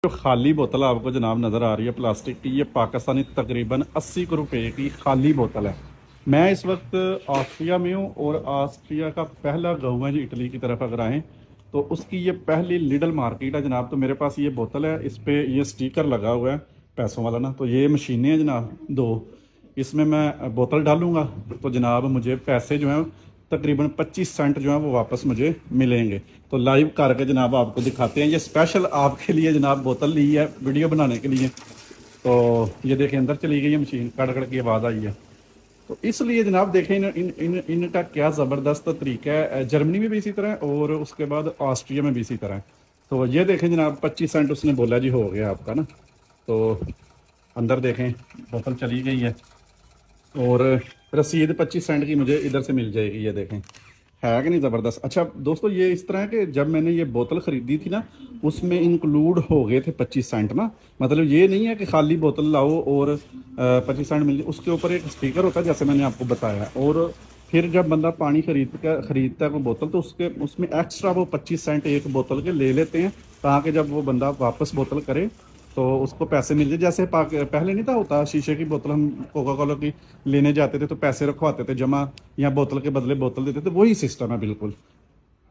जो खाली बोतल आपको जनाब नज़र आ रही है प्लास्टिक की, ये पाकिस्तानी तकरीबन 80 रुपए की खाली बोतल है। मैं इस वक्त ऑस्ट्रिया में हूँ और ऑस्ट्रिया का पहला गाँव है जी इटली की तरफ अगर आएँ तो उसकी ये पहली लिडल मार्केट है जनाब। तो मेरे पास ये बोतल है, इस पे ये स्टिकर लगा हुआ है पैसों वाला ना। तो ये मशीनें हैं जनाब दो, इसमें मैं बोतल डालूंगा तो जनाब मुझे पैसे जो हैं तकरीबन 25 सेंट जो है वो वापस मुझे मिलेंगे। तो लाइव करके जनाब आपको दिखाते हैं। ये स्पेशल आपके लिए जनाब बोतल ली है वीडियो बनाने के लिए। तो ये देखें अंदर चली गई है मशीन, कड़ कड़ की आवाज़ आई है। तो इसलिए जनाब देखें इनका क्या ज़बरदस्त तरीका है। जर्मनी में भी इसी तरह है और उसके बाद ऑस्ट्रिया में भी इसी तरह है। तो ये देखें जनाब 25 सेंट उसने बोला जी हो गया आपका ना। तो अंदर देखें बोतल चली गई है और रसीद 25 सेंट की मुझे इधर से मिल जाएगी। ये देखें है कि नहीं ज़बरदस्त। अच्छा दोस्तों, ये इस तरह के जब मैंने ये बोतल ख़रीदी थी ना उसमें इंक्लूड हो गए थे 25 सेंट ना। मतलब ये नहीं है कि खाली बोतल लाओ और 25 सेंट मिल जाए। उसके ऊपर एक स्टिकर होता है जैसे मैंने आपको बताया। और फिर जब बंदा पानी ख़रीदता है कोई बोतल तो उसमें एक्स्ट्रा वो 25 सेंट एक बोतल के ले लेते हैं, ताकि जब वो बंदा वापस बोतल करे तो उसको पैसे मिल जाए। जैसे पहले नहीं था होता शीशे की बोतल हम कोका कोला की लेने जाते थे तो पैसे रखवाते थे जमा, या बोतल के बदले बोतल देते थे, वही सिस्टम है बिल्कुल।